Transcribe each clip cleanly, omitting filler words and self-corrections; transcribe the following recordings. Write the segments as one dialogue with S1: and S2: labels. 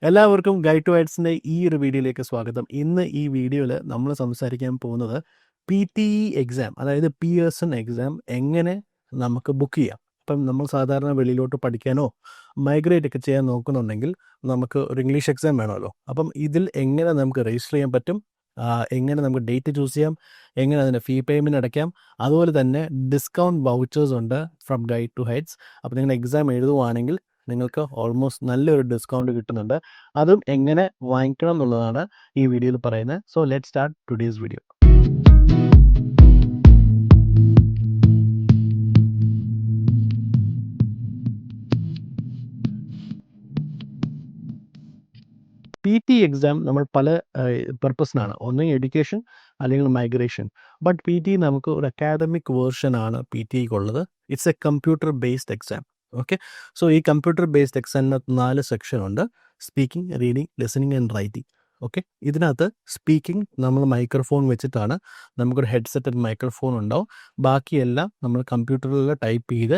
S1: എല്ലാവർക്കും guide to ഹൈറ്റ്സിൻ്റെ ഈ ഒരു വീഡിയോയിലേക്ക് സ്വാഗതം. ഇന്ന് ഈ വീഡിയോയിൽ നമ്മൾ സംസാരിക്കാൻ പോകുന്നത് PTE എക്സാം, അതായത് പിയേഴ്സൺ എക്സാം എങ്ങനെ നമുക്ക് ബുക്ക് ചെയ്യാം. അപ്പം നമ്മൾ സാധാരണ വെളിയിലോട്ട് പഠിക്കാനോ മൈഗ്രേറ്റ് ഒക്കെ ചെയ്യാൻ നോക്കുന്നുണ്ടെങ്കിൽ നമുക്ക് ഒരു ഇംഗ്ലീഷ് എക്സാം വേണമല്ലോ. അപ്പം ഇതിൽ എങ്ങനെ നമുക്ക് രജിസ്റ്റർ ചെയ്യാൻ പറ്റും, എങ്ങനെ നമുക്ക് ഡേറ്റ് ചൂസ് ചെയ്യാം, എങ്ങനെ അതിൻ്റെ ഫീ പേയ്മെൻറ്റ് അടയ്ക്കാം, അതുപോലെ തന്നെ ഡിസ്കൗണ്ട് വൗച്ചേഴ്സ് ഉണ്ട് ഫ്രം ഗൈഡ് ടു ഹൈറ്റ്സ്. അപ്പോൾ നിങ്ങൾ എക്സാം എഴുതുവാണെങ്കിൽ നിങ്ങൾക്ക് ഓൾമോസ്റ്റ് നല്ലൊരു ഡിസ്കൗണ്ട് കിട്ടുന്നുണ്ട്. അതും എങ്ങനെ വാങ്ങിക്കണം എന്നുള്ളതാണ് ഈ വീഡിയോയിൽ പറയുന്നത്. So let start today's video. PT exam നമ്മൾ പല പർപ്പസിനാണ്. ഒന്ന് എഡ്യൂക്കേഷൻ അല്ലെങ്കിൽ മൈഗ്രേഷൻ. ബട്ട് PT നമുക്ക് ഒരു അക്കാഡമിക് വേർഷനാണ് PTക്കുള്ളത്. It's a computer based exam. Okay, so ഈ കമ്പ്യൂട്ടർ ബേസ്ഡ് എക്സാമിന് 4 സെക്ഷൻ ഉണ്ട്: speaking, reading, listening and writing. Okay, ഇതിനകത്ത് സ്പീക്കിംഗ് നമ്മൾ മൈക്രോഫോൺ വെച്ചിട്ടാണ്, നമുക്കൊരു ഹെഡ്സെറ്റ് മൈക്രോഫോൺ ഉണ്ടാവും. ബാക്കിയെല്ലാം നമ്മൾ കമ്പ്യൂട്ടറിൽ ടൈപ്പ് ചെയ്ത്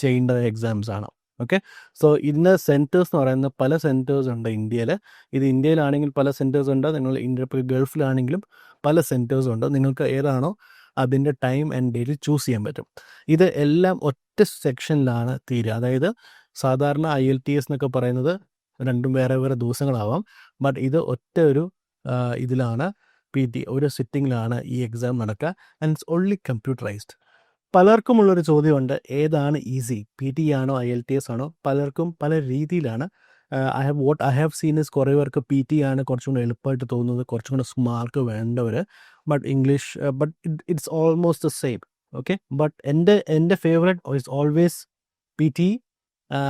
S1: ചെയ്യേണ്ട എക്സാംസ് ആണ്. ഓക്കെ, സോ ഇതിൻ്റെ സെൻറ്റേഴ്സ് എന്ന് പറയുന്നത് പല സെൻറ്റേഴ്സ് ഉണ്ട് ഇന്ത്യയിൽ. ഇത് ഇന്ത്യയിലാണെങ്കിൽ പല സെൻറ്റേഴ്സ് ഉണ്ട്, നിങ്ങൾ ഇന്ത്യ ഇപ്പോൾ ഗൾഫിലാണെങ്കിലും പല സെൻറ്റേഴ്സ് ഉണ്ട്. നിങ്ങൾക്ക് ഏതാണോ അതിൻ്റെ ടൈം ആൻഡ് ഡേറ്റ് ചൂസ് ചെയ്യാൻ പറ്റും. ഇത് എല്ലാം ഒറ്റ സെക്ഷനിലാണ് തീരുക. അതായത് സാധാരണ IELTS എന്നൊക്കെ പറയുന്നത് രണ്ടും വേറെ വേറെ ദിവസങ്ങളാവാം. ബട്ട് ഇത് ഒറ്റ ഒരു ഇതിലാണ് PT, ഒരു സിറ്റിങ്ങിലാണ് ഈ എക്സാം നടക്കുക. And it's only computerised. പലർക്കുമുള്ളൊരു ചോദ്യമുണ്ട്, ഏതാണ് ഈസി, PT ആണോ IELTS ആണോ? പലർക്കും പല രീതിയിലാണ്. ഐ ഹാവ് സീൻ ഇസ് കുറേ പേർക്ക് PT ആണ് കുറച്ചും കൂടെ എളുപ്പമായിട്ട് തോന്നുന്നത്, കുറച്ചും കൂടെ മാർക്ക് വേണ്ടവർ. But English, but it's almost the same. Okay, but എൻ്റെ ഫേവറേറ്റ് ഇസ് ഓൾവേസ് PT.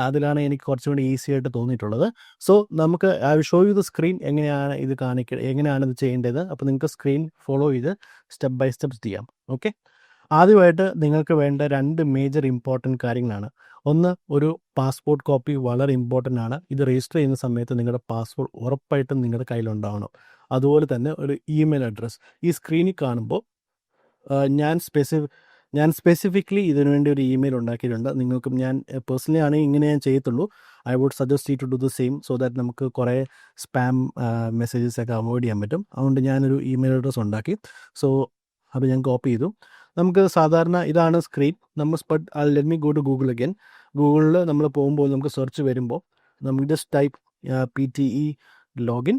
S1: അതിലാണ് എനിക്ക് കുറച്ചും കൂടി ഈസി ആയിട്ട് തോന്നിയിട്ടുള്ളത്. സോ നമുക്ക് I will show you the screen, എങ്ങനെയാണ് ഇത് എങ്ങനെയാണ് ഇത് ചെയ്യേണ്ടത്. അപ്പോൾ നിങ്ങൾക്ക് സ്ക്രീൻ ഫോളോ ചെയ്ത് സ്റ്റെപ്പ് ബൈ സ്റ്റെപ്പ് ചെയ്യാം. ഓക്കെ, ആദ്യമായിട്ട് നിങ്ങൾക്ക് വേണ്ട 2 മേജർ ഇമ്പോർട്ടൻറ്റ് കാര്യങ്ങളാണ്. ഒന്ന്, ഒരു പാസ്പോർട്ട് കോപ്പി വളരെ ഇമ്പോർട്ടൻ്റ് ആണ്. ഇത് രജിസ്റ്റർ ചെയ്യുന്ന സമയത്ത് നിങ്ങളുടെ പാസ്പോർട്ട് ഉറപ്പായിട്ടും നിങ്ങളുടെ കയ്യിലുണ്ടാവണം. അതുപോലെ തന്നെ ഒരു ഇമെയിൽ അഡ്രസ്സ്. ഈ സ്ക്രീനിൽ കാണുമ്പോൾ ഞാൻ സ്പെസിഫിക്കലി ഇതിനു വേണ്ടി ഒരു ഇമെയിൽ ഉണ്ടാക്കിയിട്ടുണ്ട്. നിങ്ങൾക്കും ഞാൻ പേഴ്സണലി ആണെങ്കിൽ ഇങ്ങനെ ഞാൻ ചെയ്യത്തുള്ളൂ. I would suggest you to do the same, so that നമുക്ക് കുറേ സ്പാം മെസ്സേജസ് ഒക്കെ അവോയ്ഡ് ചെയ്യാൻ പറ്റും. അതുകൊണ്ട് ഞാനൊരു ഇമെയിൽ അഡ്രസ്സ് ഉണ്ടാക്കി. സോ അത് ഞാൻ കോപ്പി ചെയ്തു. നമുക്ക് സാധാരണ ഇതാണ് സ്ക്രീൻ. നമ്മൾ let me go to Google again. ഗൂഗിളിൽ നമ്മൾ പോകുമ്പോൾ നമുക്ക് സെർച്ച് വരുമ്പോൾ നമുക്ക് ജസ്റ്റ് ടൈപ്പ് PTE ലോഗിൻ.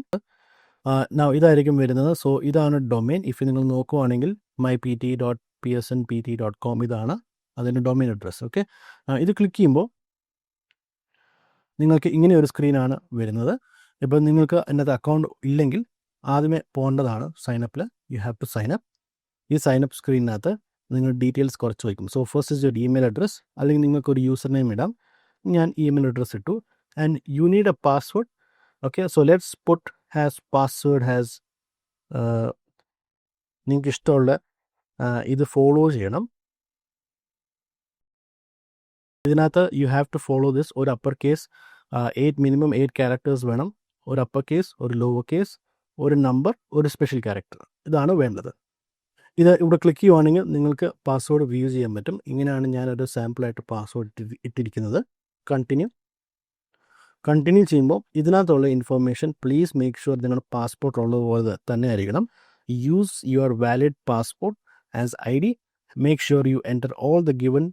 S1: ഇതായിരിക്കും വരുന്നത്. സോ ഇതാണ് ഡൊമെയിൻ. ഇഫ് നിങ്ങൾ നോക്കുവാണെങ്കിൽ mypt.pearsonpt.com ഇതാണ് അതിൻ്റെ ഡൊമെയിൻ അഡ്രസ്സ്. ഓക്കെ, ഇത് ക്ലിക്ക് ചെയ്യുമ്പോൾ നിങ്ങൾക്ക് ഇങ്ങനെ ഒരു സ്ക്രീനാണ് വരുന്നത്. ഇപ്പോൾ നിങ്ങൾക്ക് അതിനകത്ത് അക്കൗണ്ട് ഇല്ലെങ്കിൽ ആദ്യമേ പോകേണ്ടതാണ് സൈനപ്പിൽ. You have to sign up. ഈ സൈനപ്പ് സ്ക്രീനിനകത്ത് നിങ്ങൾ ഡീറ്റെയിൽസ് കുറച്ച് വയ്ക്കും. So first is your email address, അല്ലെങ്കിൽ നിങ്ങൾക്കൊരു യൂസർ നെയിം ഇടാം. ഞാൻ ഇമെയിൽ അഡ്രസ്സ് ഇട്ടു. And you need a password. Okay, so let's put password has നിങ്ങൾക്ക് ഇഷ്ടമുള്ള ഇത് ഫോളോ ചെയ്യണം. ഇതിനകത്ത് you have to follow this. ഒരു അപ്പർ കേസ് 8 ക്യാരക്ടേഴ്സ് വേണം. ഒരു അപ്പർ കേസ്, ഒരു ലോവർ കേസ്, ഒരു നമ്പർ, ഒരു സ്പെഷ്യൽ ക്യാരക്ടർ. ഇതാണ് വേണ്ടത്. ഇത് ഇവിടെ ക്ലിക്ക് ചെയ്യുവാണെങ്കിൽ നിങ്ങൾക്ക് പാസ്വേഡ് വ്യൂ ചെയ്യാൻ പറ്റും. ഇങ്ങനെയാണ് ഞാനൊരു സാമ്പിളായിട്ട് പാസ്വേഡ് ഇട്ടിരിക്കുന്നത്. കണ്ടിന്യൂ ചെയ്യുമ്പോൾ ഇതിനകത്തുള്ള ഇൻഫർമേഷൻ പ്ലീസ് മേക്ക് ഷുവർ നിങ്ങളുടെ പാസ്പോർട്ട് ഉള്ളതുപോലെ തന്നെ ആയിരിക്കണം. Use your valid passport as ID. Make sure you enter all the given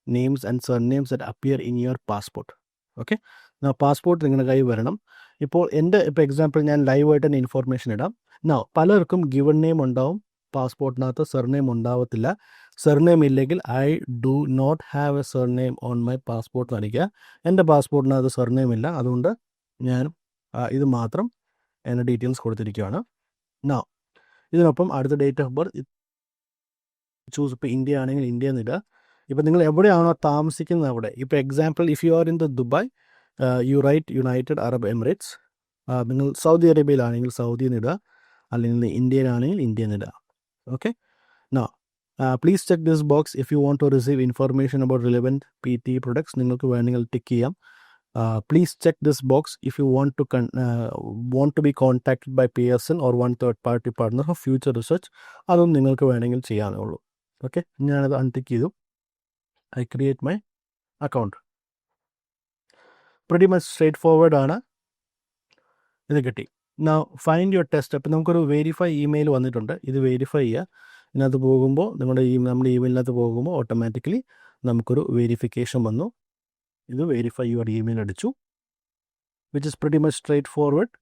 S1: names and surnames that appear in your passport. Okay, passport നിങ്ങളുടെ കയ്യിൽ വരണം. ഇപ്പോൾ എക്സാമ്പിൾ ഞാൻ ലൈവായിട്ട് തന്നെ ഇൻഫോർമേഷൻ ഇടാം. പലർക്കും ഗിവൺ നെയിം ഉണ്ടാവും, പാസ്പോർട്ടിനകത്ത് സർനെയിം ഉണ്ടാവത്തില്ല. സർനെയിം ഇല്ലെങ്കിൽ I do not have a surname on my passport നടിക്കുക. എൻ്റെ പാസ്പോർട്ടിനകത്ത് സർനെയിം ഇല്ല, അതുകൊണ്ട് ഞാൻ ഇത് മാത്രം എൻ്റെ ഡീറ്റെയിൽസ് കൊടുത്തിരിക്കുകയാണ്. ഇതിനൊപ്പം അടുത്ത ഡേറ്റ് ഓഫ് ബർത്ത് ചൂസ്. ഇപ്പോൾ ഇന്ത്യ ആണെങ്കിൽ ഇന്ത്യ എന്നിടുക. ഇപ്പോൾ നിങ്ങൾ എവിടെയാണോ താമസിക്കുന്നത് അവിടെ. ഇപ്പോൾ example, if you are in the Dubai, you write United Arab Emirates. നിങ്ങൾ സൗദി അറേബ്യയിലാണെങ്കിൽ സൗദി എന്നിടുക, അല്ലെങ്കിൽ ഇന്ത്യയിലാണെങ്കിൽ ഇന്ത്യ എന്നിടുക. Okay, now please check this box if you want to receive information about relevant PT products. നിങ്ങൾക്ക് വേണമെങ്കിൽ tick ചെയ്യാം. Please check this box if you want to be contacted by Pearson or one third party partner for future research. അതും നിങ്ങൾക്ക് വേണമെങ്കിൽ ചെയ്യാനേ ഉള്ളൂ. Okay, ഞാനത് അൺടിക്ക് ചെയ്തു. I create my account. Pretty much straightforward ആണ്. ഇത് കിട്ടി. Now find your test. അപ്പോൾ നമുക്കൊരു വെരിഫൈ ഇമെയിൽ വന്നിട്ടുണ്ട്. ഇത് വെരിഫൈ ചെയ്യുക. ഇതിനകത്ത് പോകുമ്പോൾ നമ്മുടെ ഇമെയിലിനകത്ത് പോകുമ്പോൾ ഓട്ടോമാറ്റിക്കലി നമുക്കൊരു വെരിഫിക്കേഷൻ വന്നു. ഇത് വെരിഫൈ യുവർ ഇമെയിൽ അടിച്ചു, which is pretty much straight forward.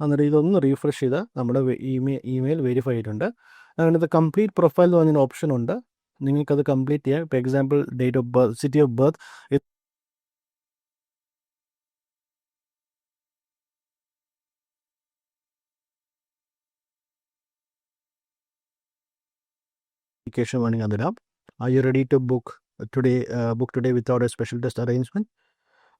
S1: എന്നിട്ട് ഇതൊന്ന് റീഫ്രഷ് ചെയ്താൽ നമ്മുടെ ഇമെയിൽ വെരിഫൈ ആയിട്ടുണ്ട്. അതിനകത്ത് കംപ്ലീറ്റ് പ്രൊഫൈൽ എന്ന് പറഞ്ഞൊരു ഓപ്ഷൻ ഉണ്ട്. നിങ്ങൾക്കത് കംപ്ലീറ്റ് ചെയ്യാം. ഇപ്പോൾ example date of birth, city of birth, വേണമെങ്കിൽ അതിടാം. Are you ready to book today without a special test arrangement.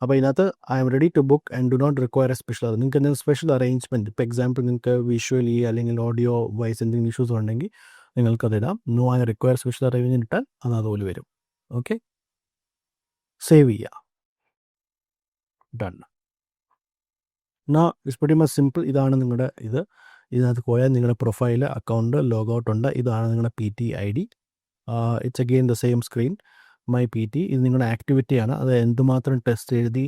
S1: അപ്പോൾ ഇതിനകത്ത് I'm ready to book and do not require a special. നിങ്ങൾക്ക് എന്തെങ്കിലും സ്പെഷ്യൽ അറേഞ്ച്മെൻറ്റ്, ഇപ്പോൾ example നിങ്ങൾക്ക് visually അല്ലെങ്കിൽ audio wise എന്തെങ്കിലും ഇഷ്യൂസ് ഉണ്ടെങ്കിൽ നിങ്ങൾക്കതിടാം. No I require special arrangement ഇട്ടാൽ അത് അതുപോലെ വരും. ഓക്കെ, സേവ് ചെയ്യുക. ഡൺ. നാ ഇറ്റ്സ് പ്രിറ്റി മച്ച് സിമ്പിൾ. ഇതാണ് നിങ്ങളുടെ ഇതിനകത്ത് പോയാൽ നിങ്ങളുടെ പ്രൊഫൈൽ, അക്കൗണ്ട്, ലോഗൗട്ട് ഉണ്ട്. ഇതാണ് നിങ്ങളുടെ PT ID. It's again the same screen, my PT. ഇത് നിങ്ങളുടെ ആക്ടിവിറ്റിയാണ്. അത് എന്തുമാത്രം ടെസ്റ്റ് എഴുതി,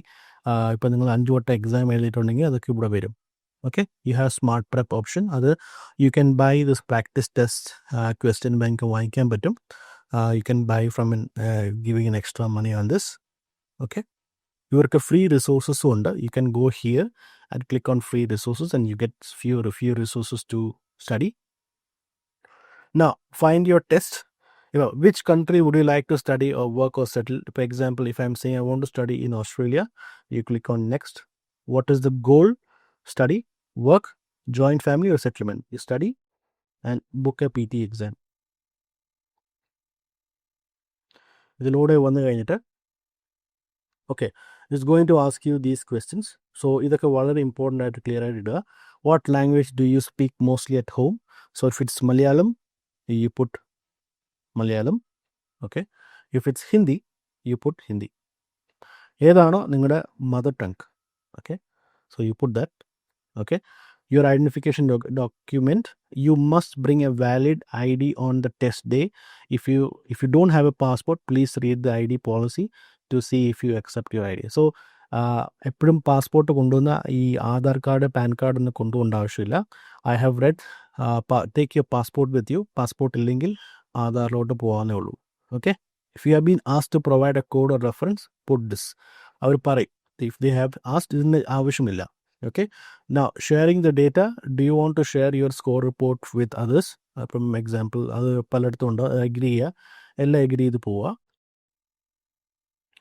S1: ഇപ്പോൾ നിങ്ങൾ 5 വട്ടം എക്സാം എഴുതിയിട്ടുണ്ടെങ്കിൽ അതൊക്കെ ഇവിടെ വരും. Okay, you have smart prep option. അത് you can buy this practice test question bank വാങ്ങിക്കാൻ പറ്റും. You can buy from giving an extra money on this. Okay, ഇവർക്ക് ഫ്രീ റിസോഴ്സസും ഉണ്ട്. You can go here and click on free resources and you get few resources to study. Now find your test. Which country would you like to study or work or settle? For example, if I'm saying I want to study in Australia, you click on next. What is the goal? Study, work, join family or settlement. You study and book a PT exam. ഇതിലൂടെ വന്നു കഴിഞ്ഞിട്ട് okay, it's going to ask you these questions. So ഇതൊക്കെ വളരെ important ആയിട്ട് clear ആയിട്ട് ഇടുക. What language do you speak mostly at home? So if it's Malayalam, you put Malayalam. Okay, if it's Hindi, you put Hindi. ഏതാണോ നിങ്ങളുടെ mother tongue, okay, so you put that. Okay, your identification document, you must bring a valid ID on the test day. If you don't have a passport, please read the ID policy to see if you accept your ID. So എപ്പോഴും passport കൊണ്ടുവന്ന ഈ Aadhaar card, PAN card ഒന്നും കൊണ്ടുപോകേണ്ട ആവശ്യമില്ല. I have read, take your passport with you. Passport ഇല്ലെങ്കിൽ ആധാറിലോട്ട് പോകാനേ ഉള്ളൂ. Okay, if you have been asked to provide a code or reference, put this. അവർ പറയും. ഇഫ് ദേ ഹാവ് ആസ്ക്ഡ്, ഇതിന് ആവശ്യമില്ല. Okay, now sharing the data, do you want to share your score report with others? From example, അത് പലയിടത്തും ഉണ്ട്. Agri ചെയ്യുക, എല്ലാം agri ചെയ്ത് പോവുക.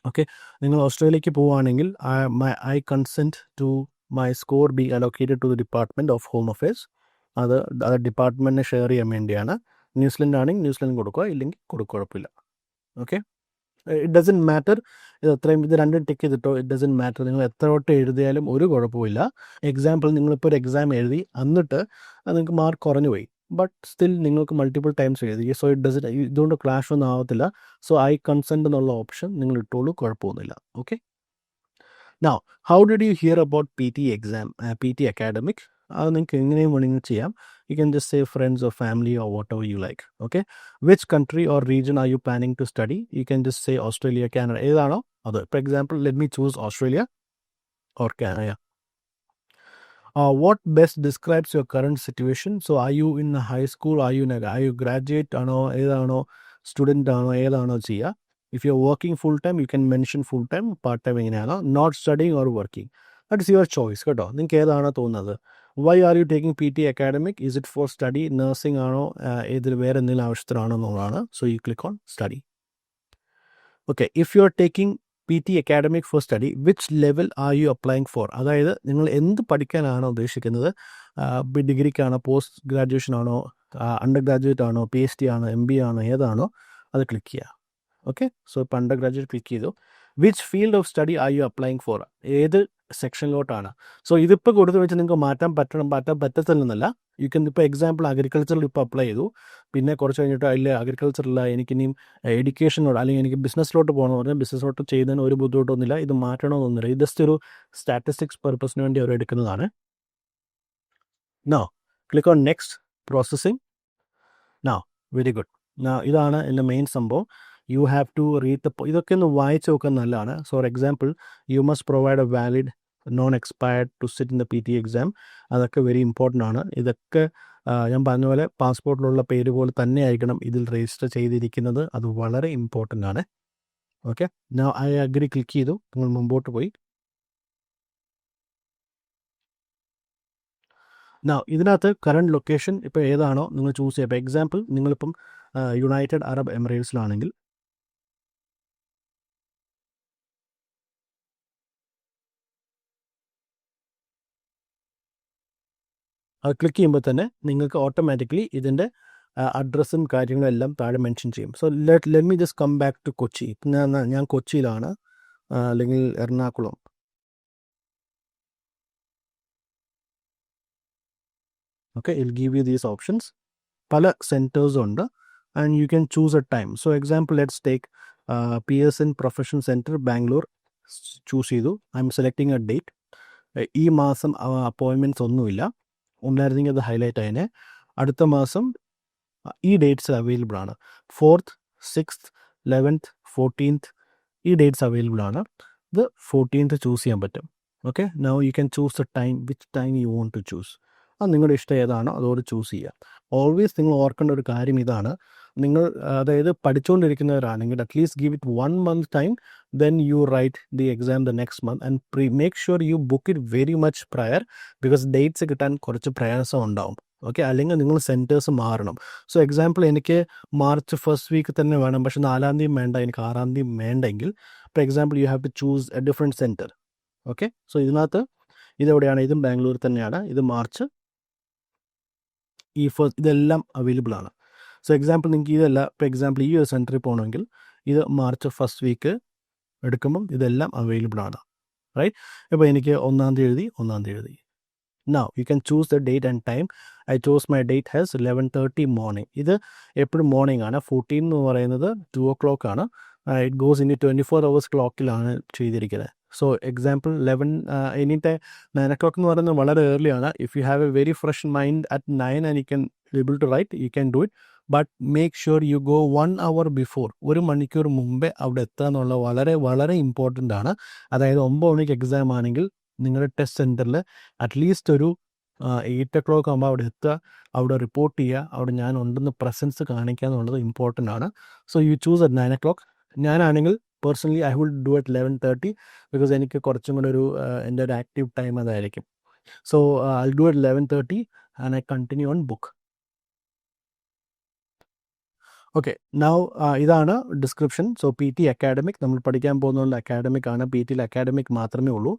S1: ഓക്കെ, നിങ്ങൾ ഓസ്ട്രേലിയക്ക് പോവുകയാണെങ്കിൽ I consent to my score be allocated to the department of home affairs. അത് ഡിപ്പാർട്ട്മെൻറ്റിനെ ഷെയർ ചെയ്യാൻ വേണ്ടിയാണ്. ന്യൂസിലൻഡ് ആണെങ്കിൽ ന്യൂസിലൻഡ് കൊടുക്കുക, ഇല്ലെങ്കിൽ കുഴപ്പമില്ല. Okay, it doesn't matter. ഇത് രണ്ടും ടിക്ക് ചെയ്തിട്ടോ, ഇറ്റ് ഡസൻറ്റ് മാറ്റർ. നിങ്ങൾ എത്ര വട്ടം എഴുതിയാലും ഒരു കുഴപ്പമില്ല. എക്സാമ്പിൾ, നിങ്ങളിപ്പോൾ ഒരു എക്സാം എഴുതി, എന്നിട്ട് നിങ്ങൾക്ക് മാർക്ക് കുറഞ്ഞു പോയി, ബട്ട് സ്റ്റിൽ നിങ്ങൾക്ക് മൾട്ടിപ്പിൾ ടൈംസ് എഴുതി. സോ ഇതുകൊണ്ട് ക്ലാഷ് ഒന്നും ആവത്തില്ല. സോ ഐ കൺസെൻറ്റ് എന്നുള്ള ഓപ്ഷൻ നിങ്ങൾ ഇട്ടോളൂ, കുഴപ്പമൊന്നുമില്ല. Okay, now how did you here about PT exam, PT academic? അത് നിങ്ങൾക്ക് എങ്ങനെയും വേണമെങ്കിൽ ചെയ്യാം. You can just say friends or family or whatever you like. Okay, which country or region are you planning to study? You can just say Australia, Canada. ഏതാണോ അത്. For example, let me choose Australia or Canada. What best describes your current situation? So are you in high school? Are you graduate? ആണോ, ഏതാണോ, student ആണോ, ഏതാണോ ചെയ്യുക? If you're working full time, you can mention full time, part time എങ്ങനെയാണോ, not studying or working. That is your choice കേട്ടോ, നിങ്ങൾക്ക് ഏതാണോ തോന്നുന്നത്. Why are you taking PT academic? Is it for study, nursing ആണോ, ഇതിൽ വേറെ എന്തെങ്കിലും ആവശ്യത്തിനാണോ എന്നുള്ളതാണ്. So you click on study. Okay, if you are taking PT academic for study, which level are you applying for? അതായത് നിങ്ങൾ എന്ത് പഠിക്കാനാണോ ഉദ്ദേശിക്കുന്നത്, ഡിഗ്രിക്കാണോ, post graduation ആണോ, അണ്ടർ ഗ്രാജുവേറ്റ് ആണോ, PhD ആണോ, MBA ആണോ, ഏതാണോ അത് ക്ലിക്ക് ചെയ്യുക. ഓക്കെ, സോ ഇപ്പോൾ അണ്ടർ ഗ്രാജുവേറ്റ് ക്ലിക്ക് ചെയ്തു. Which field of study are you applying four? ഏത് സെക്ഷനിലോട്ടാണ്? സോ ഇതിപ്പോൾ കൊടുത്ത് വെച്ച് നിങ്ങൾക്ക് മാറ്റാൻ പറ്റത്തില്ലെന്നല്ല. യു ക്യാൻ, ഇപ്പോൾ എക്സാമ്പിൾ അഗ്രികൾച്ചറിൽ ഇപ്പോൾ അപ്ലൈ ചെയ്തു, പിന്നെ കുറച്ച് കഴിഞ്ഞിട്ട് അതിൽ അഗ്രികൾച്ചറില്ല, എനിക്കിനിയും എഡ്യൂക്കേഷനോട് അല്ലെങ്കിൽ എനിക്ക് ബിസിനസ്സിലോട്ട് പോകണമെന്ന് പറഞ്ഞാൽ ബിസിനസ്സിലോട്ട് ചെയ്യുന്നതിന് ഒരു ബുദ്ധിമുട്ടൊന്നുമില്ല. ഇത് മാറ്റണമെന്നൊന്നുമില്ല. ഇത് ജസ്റ്റ് ഒരു സ്റ്റാറ്റിസ്റ്റിക്സ് പർപ്പസിന് വേണ്ടി അവർ എടുക്കുന്നതാണ്. Now click on next, processing. Now very good. ഇതാണ് എൻ്റെ മെയിൻ സംഭവം. യു ഹാവ് ടു റീഡ് ഇതൊക്കെ ഒന്ന് വായിച്ച് നോക്കാൻ നല്ലതാണ്. So for example, you must provide a valid non expired to sit in the PT exam. അതൊക്കെ വെരി ഇമ്പോർട്ടൻ്റ് ആണ്. ഇതൊക്കെ ഞാൻ പറഞ്ഞ പോലെ പാസ്പോർട്ടിലുള്ള പേര് പോലെ തന്നെ ആയിരിക്കണം ഇതിൽ രജിസ്റ്റർ ചെയ്തിരിക്കുന്നത്. അത് വളരെ ഇമ്പോർട്ടൻ്റ് ആണ്. ഓക്കെ, ഞാൻ ഐ അഗ്രി ക്ലിക്ക് ചെയ്തു. നിങ്ങൾ മുമ്പോട്ട് പോയി. ഇതിനകത്ത് കറണ്ട് ലൊക്കേഷൻ ഇപ്പോൾ ഏതാണോ നിങ്ങൾ ചൂസ് ചെയ്യുക. ഇപ്പോൾ എക്സാമ്പിൾ നിങ്ങളിപ്പം യുണൈറ്റഡ് അറബ് എമിറേറ്റ്സിലാണെങ്കിൽ അത് ക്ലിക്ക് ചെയ്യുമ്പോൾ തന്നെ നിങ്ങൾക്ക് ഓട്ടോമാറ്റിക്കലി ഇതിൻ്റെ അഡ്രസ്സും കാര്യങ്ങളും എല്ലാം താഴെ മെൻഷൻ ചെയ്യും. So let me just come back to Kochi. ഞാൻ കൊച്ചിയിലാണ്, അല്ലെങ്കിൽ Ernakulam. Okay, I'll give you these options. പല സെൻറ്റേഴ്സും ഉണ്ട് and you can choose a time. So example let's take PSN professional centre Bangalore choose ചെയ്തു. I'm selecting a date. ഈ മാസം appointments ഒന്നുമില്ല. ഉണ്ടായിരുന്നെങ്കിൽ അത് ഹൈലൈറ്റ് ആയതിനെ. അടുത്ത മാസം ഈ ഡേറ്റ്സ് അവൈലബിൾ ആണ്. 4th, 6th, 11th, 14th ഈ ഡേറ്റ്സ് അവൈലബിൾ ആണ്. ഇത് 14th ചൂസ് ചെയ്യാൻ പറ്റും. Okay, now you can choose the time, which time you want to choose. അത് നിങ്ങളുടെ ഇഷ്ടം ഏതാണോ അതോട് ചൂസ് ചെയ്യുക. ഓൾവേസ് നിങ്ങൾ ഓർക്കേണ്ട ഒരു കാര്യം ഇതാണ്, നിങ്ങൾ അതായത് പഠിച്ചുകൊണ്ടിരിക്കുന്നവരാണെങ്കിൽ at least give it 1 month time, then you write the exam the next month and make sure you book it very much prior, because dates കിട്ടാൻ കുറച്ച് പ്രയാസം ഉണ്ടാവും. ഓക്കെ, അല്ലെങ്കിൽ നിങ്ങൾ സെൻറ്റേഴ്സ് മാറണം. സോ എക്സാമ്പിൾ എനിക്ക് മാർച്ച് 1st വീക്ക് തന്നെ വേണം, പക്ഷെ 4th തീയതി വേണ്ട, എനിക്ക് 6th തീയതി വേണ്ടെങ്കിൽ for example you have to choose a different centre. Okay, so ഇതിനകത്ത് ഇതെവിടെയാണ്? ഇതും ബാംഗ്ലൂർ തന്നെയാണ്. ഇത് മാർച്ച് ഇതെല്ലാം അവൈലബിൾ ആണ്. സോ എക്സാമ്പിൾ നിങ്ങൾക്ക് ഇതല്ല, ഇപ്പോൾ എക്സാമ്പിൾ ഈ ഒരു സെൻറ്ററിൽ പോകണമെങ്കിൽ ഇത് മാർച്ച് 1st വീക്ക് എടുക്കുമ്പം ഇതെല്ലാം അവൈലബിൾ ആണ്. റൈറ്റ്, ഇപ്പോൾ എനിക്ക് 1st തീയതി എഴുതി. Now you can choose the date and time. I chose my date as 11:30 morning. ഇത് എപ്പോഴും മോർണിംഗ് ആണ്. 14 എന്ന് പറയുന്നത് 2 o'clock ആണ്. ഇറ്റ് ഗോസ് ഇൻ 24 hours ക്ലോക്കിലാണ് ചെയ്തിരിക്കുന്നത്. സോ എക്സാമ്പിൾ 11 എനിത്തെ 9 o'clock എന്ന് പറയുന്നത് വളരെ ഏർലി ആണ്. If you have A very fresh mind at 9 and you can able to write, you can do it. But make sure you go 1 hour before. 1 മണിക്കൂർ മുമ്പേ അവിടെ എത്തുക എന്നുള്ളത് വളരെ വളരെ ഇമ്പോർട്ടൻ്റ് ആണ്. അതായത് 9 മണിക്ക് എക്സാം ആണെങ്കിൽ നിങ്ങളുടെ ടെസ്റ്റ് സെൻറ്ററിൽ അറ്റ്ലീസ്റ്റ് ഒരു 8 o'clock ആകുമ്പോൾ അവിടെ എത്തുക, അവിടെ റിപ്പോർട്ട് ചെയ്യുക, അവിടെ ഞാൻ ഉണ്ടെന്ന് പ്രസൻസ് കാണിക്കുക എന്നുള്ളത് ഇമ്പോർട്ടൻ്റ് ആണ്. So you choose at 9 o'clock. ഞാനാണെങ്കിൽ personally I will do at 11:30 because എനിക്ക് കുറച്ചും കൂടെ ഒരു എൻ്റെ ഒരു ആക്റ്റീവ് ടൈം അതായിരിക്കും. So I do at 11:30 and I continue on book. Okay, now ഇതാണ് ഡിസ്ക്രിപ്ഷൻ. സോ PT അക്കാഡമിക് നമ്മൾ പഠിക്കാൻ പോകുന്നത് അക്കാഡമിക് ആണ്. PTയിൽ അക്കാഡമിക് മാത്രമേ ഉള്ളൂ.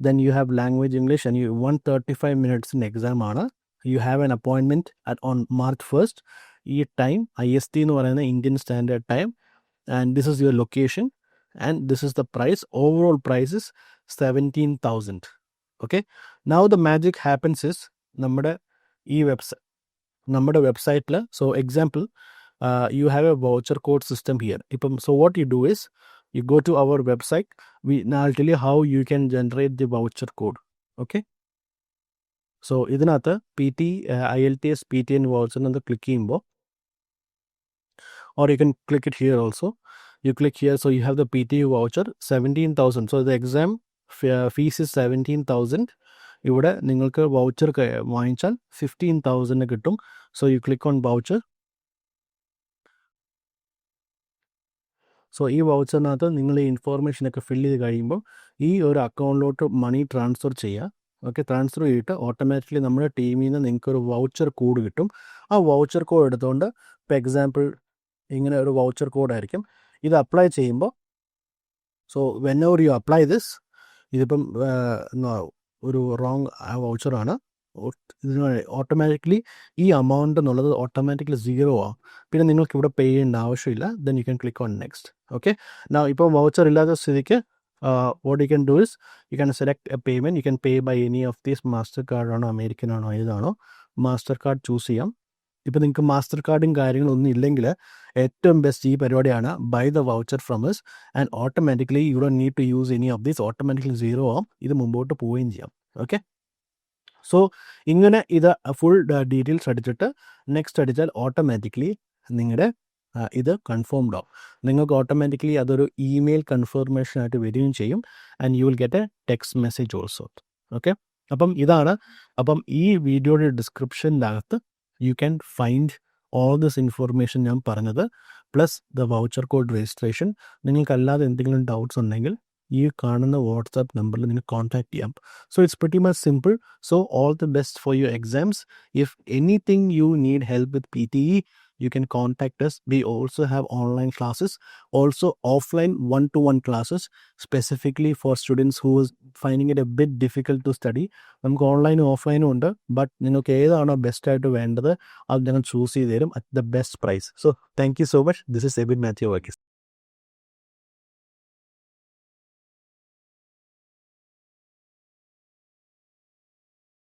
S1: Then you have language English and 135 minutes exam ആണ്. You have an appointment on March 1st. ഈ ടൈം IST എന്ന് പറയുന്നത് Indian standard time. And this is your location and this is the price. Overall price is 17,000. Okay, now the magic happens is നമ്മുടെ വെബ്സൈറ്റിൽ. So example you have a voucher code system here. So what you do is you go to our website. Now I'll tell you how you can generate the voucher code. Okay, so ഇതിനകത്ത് PT IELTS PTN voucher എന്ന് click ചെയ്യുമ്പോൾ, or you can click it here also. You click here, so you have the PT voucher 17,000. so the exam fees is 17,000. ഇവിടെ നിങ്ങൾക്ക് voucher വാങ്ങിച്ചാൽ 15,000 കിട്ടും. so you click on voucher. So ഈ വൗച്ചറിനകത്ത് നിങ്ങൾ ഈ ഇൻഫോർമേഷനൊക്കെ fill ചെയ്ത് കഴിയുമ്പോൾ ഈ ഒരു അക്കൗണ്ടിലോട്ട് മണി ട്രാൻസ്ഫർ ചെയ്യുക. ഓക്കെ, ട്രാൻസ്ഫർ ചെയ്തിട്ട് ഓട്ടോമാറ്റിക്കലി നമ്മുടെ ടീമിൽ നിന്ന് നിങ്ങൾക്കൊരു വൗച്ചർ കോഡ് കിട്ടും. ആ വൗച്ചർ കോഡ് എടുത്തുകൊണ്ട് ഇപ്പോൾ എക്സാമ്പിൾ ഇങ്ങനെ ഒരു വൗച്ചർ കോഡായിരിക്കും. ഇത് അപ്ലൈ ചെയ്യുമ്പോൾ, so when ever you apply this, ഇതിപ്പം ഒരു റോങ് വൗച്ചറാണ്. ഇതിന് ഓട്ടോമാറ്റിക്കലി ഈ എമൗണ്ട് എന്നുള്ളത് ഓട്ടോമാറ്റിക്കലി 0 ആവും. പിന്നെ നിങ്ങൾക്ക് ഇവിടെ പേ ചെയ്യേണ്ട ആവശ്യമില്ല. Then you can click on next. Okay, ഇപ്പോൾ വൗച്ചർ ഇല്ലാത്ത സ്ഥിതിക്ക് what you can do is you can select a payment. You can pay by any of these master കാർഡാണോ അമേരിക്കൻ ആണോ ഏതാണോ മാസ്റ്റർ കാർഡ് ചൂസ് ചെയ്യാം. ഇപ്പോൾ നിങ്ങൾക്ക് മാസ്റ്റർ കാർഡും കാര്യങ്ങളൊന്നും ഇല്ലെങ്കിൽ ഏറ്റവും ബെസ്റ്റ് ഈ പരിപാടിയാണ്, buy the voucher from us and automatically you don't need to use any of these. Automatically 0 ആവും. ഇത് മുമ്പോട്ട് പോവുകയും ചെയ്യാം. ഓക്കെ, സോ ഇങ്ങനെ ഇത് ഫുൾ ഡീറ്റെയിൽസ് അടിച്ചിട്ട് നെക്സ്റ്റ് അടിച്ചാൽ ഓട്ടോമാറ്റിക്കലി നിങ്ങളുടെ ഇത് കൺഫേംഡ് ആവും. നിങ്ങൾക്ക് ഓട്ടോമാറ്റിക്കലി അതൊരു ഇമെയിൽ കൺഫർമേഷൻ ആയിട്ട് വരികയും ചെയ്യും. And you will get a text message also. Okay, അപ്പം ഇതാണ്. അപ്പം ഈ വീഡിയോയുടെ ഡിസ്ക്രിപ്ഷൻ്റെ അകത്ത് you can find all this information ഞാൻ പറഞ്ഞത്, plus the voucher code registration. നിങ്ങൾക്കല്ലാതെ എന്തെങ്കിലും ഡൗട്ട്സ് ഉണ്ടെങ്കിൽ ഈ കാണുന്ന വാട്സാപ്പ് നമ്പറിൽ നിങ്ങൾക്ക് കോൺടാക്ട് ചെയ്യാം. So it's pretty much simple. So all the best for your exams. If anything you need help with PTE, you can contact us. We also have online classes, also offline one-to-one classes, specifically for students who is finding it a bit difficult to study. നമുക്ക് ഓൺലൈനും ഓഫ്ലൈനും ഉണ്ട്. But നിങ്ങൾക്ക് ഏതാണോ best ആയിട്ട് വേണ്ടത് അത് ഞങ്ങൾ choose ചെയ്ത് തരും at the best price. So thank you so much. This is Ebin Mathew Varghese.